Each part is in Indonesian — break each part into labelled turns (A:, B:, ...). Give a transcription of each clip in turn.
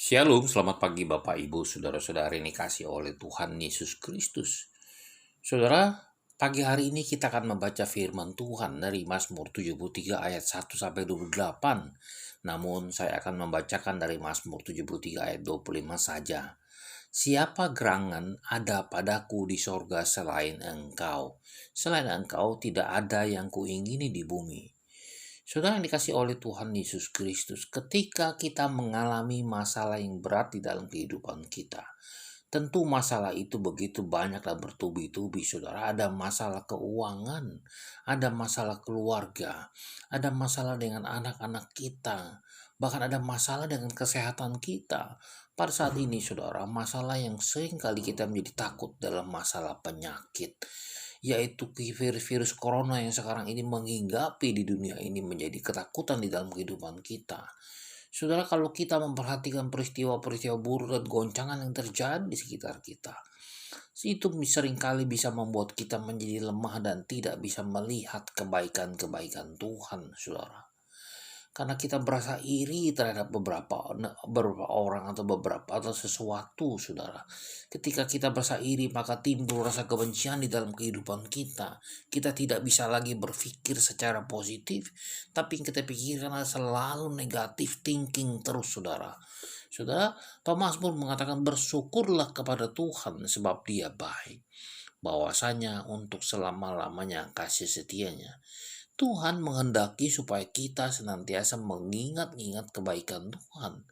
A: Shalom, selamat pagi Bapak Ibu, saudara-saudari ini kasih oleh Tuhan Yesus Kristus. Saudara, pagi hari ini kita akan membaca firman Tuhan dari Mazmur 73 ayat 1-28. Namun saya akan membacakan dari Mazmur 73 ayat 25 saja. Siapa gerangan ada padaku di sorga selain engkau? Selain engkau tidak ada yang kuingini di bumi. Saudara yang dikasih oleh Tuhan Yesus Kristus, ketika kita mengalami masalah yang berat di dalam kehidupan kita, tentu masalah itu begitu banyak dan bertubi-tubi, saudara. Ada masalah keuangan, ada masalah keluarga, ada masalah dengan anak-anak kita, bahkan ada masalah dengan kesehatan kita. Pada saat ini, saudara, masalah yang sering kali kita menjadi takut dalam masalah penyakit, yaitu virus corona yang sekarang ini menghinggapi di dunia ini menjadi ketakutan di dalam kehidupan kita. Saudara, kalau kita memperhatikan peristiwa-peristiwa buruk dan goncangan yang terjadi di sekitar kita, itu seringkali bisa membuat kita menjadi lemah dan tidak bisa melihat kebaikan-kebaikan Tuhan, saudara. Karena kita berasa iri terhadap beberapa orang atau sesuatu, saudara. Ketika kita berasa iri, maka timbul rasa kebencian di dalam kehidupan kita. Kita tidak bisa lagi berpikir secara positif, tapi yang kita pikirkan adalah selalu negatif thinking terus, saudara. Saudara, Mazmur mengatakan bersyukurlah kepada Tuhan sebab Dia baik, bahwasanya untuk selama-lamanya kasih setianya. Tuhan menghendaki supaya kita senantiasa mengingat-ingat kebaikan Tuhan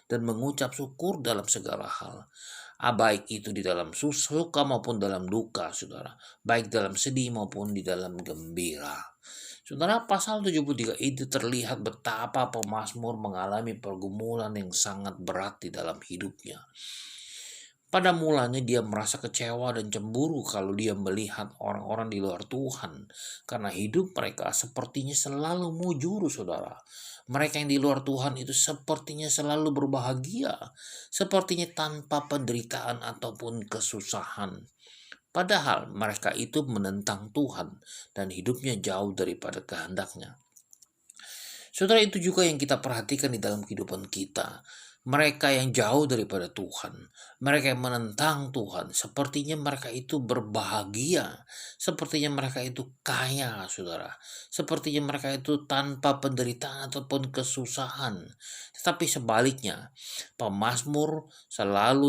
A: dan mengucap syukur dalam segala hal. Baik itu di dalam suka maupun dalam duka, saudara. Baik dalam sedih maupun di dalam gembira. Saudara, pasal 73 itu terlihat betapa pemazmur mengalami pergumulan yang sangat berat di dalam hidupnya. Pada mulanya dia merasa kecewa dan cemburu kalau dia melihat orang-orang di luar Tuhan, karena hidup mereka sepertinya selalu mujur, saudara. Mereka yang di luar Tuhan itu sepertinya selalu berbahagia, sepertinya tanpa penderitaan ataupun kesusahan. Padahal mereka itu menentang Tuhan dan hidupnya jauh daripada kehendaknya. Saudara, itu juga yang kita perhatikan di dalam kehidupan kita. Mereka yang jauh daripada Tuhan, mereka yang menentang Tuhan, sepertinya mereka itu berbahagia, sepertinya mereka itu kaya, saudara. Sepertinya mereka itu tanpa penderitaan ataupun kesusahan. Tetapi sebaliknya, pemazmur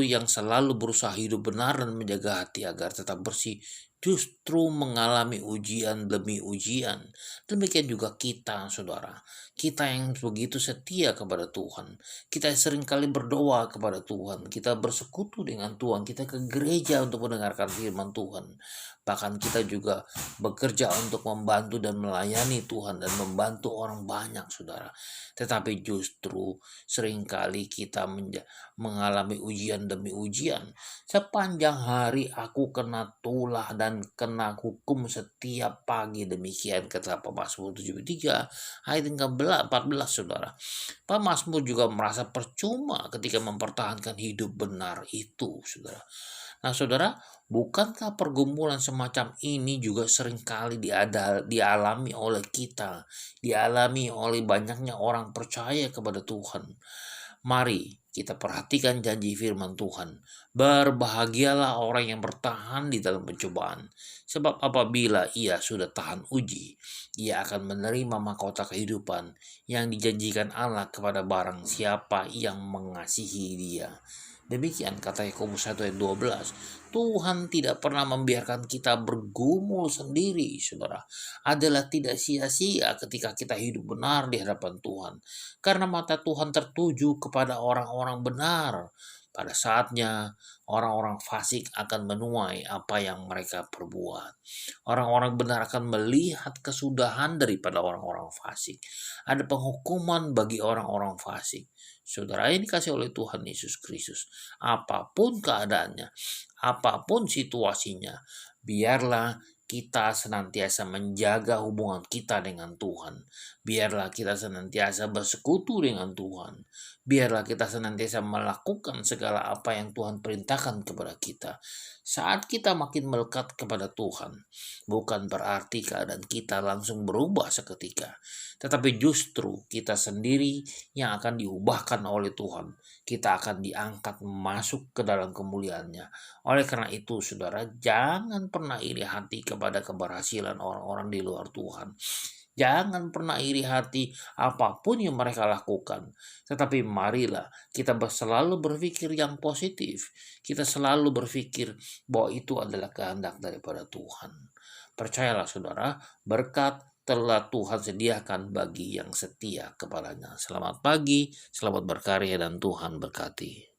A: yang selalu berusaha hidup benar dan menjaga hati agar tetap bersih, justru mengalami ujian demi ujian. Demikian juga kita, saudara. Kita yang begitu setia kepada Tuhan. Kita seringkali berdoa kepada Tuhan. Kita bersekutu dengan Tuhan. Kita ke gereja untuk mendengarkan firman Tuhan. Bahkan kita juga bekerja untuk membantu dan melayani Tuhan dan membantu orang banyak, saudara. Tetapi justru seringkali kita mengalami ujian demi ujian. Sepanjang hari aku kena tulah dan kena hukum setiap pagi, demikian kata Mazmur 73 ayat 14, saudara. Mazmur juga merasa percuma ketika mempertahankan hidup benar itu, saudara. Nah, saudara, bukankah pergumulan semacam ini juga seringkali dialami oleh kita, dialami oleh banyaknya orang percaya kepada Tuhan? Mari kita perhatikan janji firman Tuhan. Berbahagialah orang yang bertahan di dalam pencobaan, sebab apabila ia sudah tahan uji, ia akan menerima mahkota kehidupan yang dijanjikan Allah kepada barang siapa yang mengasihi dia. Demikian kata Yakobus 1 ayat 12. Tuhan tidak pernah membiarkan kita bergumul sendiri, saudara. Adalah tidak sia-sia ketika kita hidup benar di hadapan Tuhan. Karena mata Tuhan tertuju kepada orang-orang benar. Pada saatnya orang-orang fasik akan menuai apa yang mereka perbuat. Orang-orang benar akan melihat kesudahan daripada orang-orang fasik. Ada penghukuman bagi orang-orang fasik. Saudara, ini kasih oleh Tuhan Yesus Kristus. Apapun keadaannya, apapun situasinya, biarlah kita senantiasa menjaga hubungan kita dengan Tuhan. Biarlah kita senantiasa bersekutu dengan Tuhan. Biarlah kita senantiasa melakukan segala apa yang Tuhan perintahkan kepada kita. Saat kita makin melekat kepada Tuhan, bukan berarti keadaan kita langsung berubah seketika, tetapi justru kita sendiri yang akan diubahkan oleh Tuhan. Kita akan diangkat masuk ke dalam kemuliaannya. Oleh karena itu, saudara, jangan pernah iri hati kepada keberhasilan orang-orang di luar Tuhan. Jangan pernah iri hati apapun yang mereka lakukan. Tetapi marilah kita selalu berpikir yang positif. Kita selalu berpikir bahwa itu adalah kehendak daripada Tuhan. Percayalah saudara, berkat telah Tuhan sediakan bagi yang setia kepadanya. Selamat pagi, selamat berkarya dan Tuhan berkati.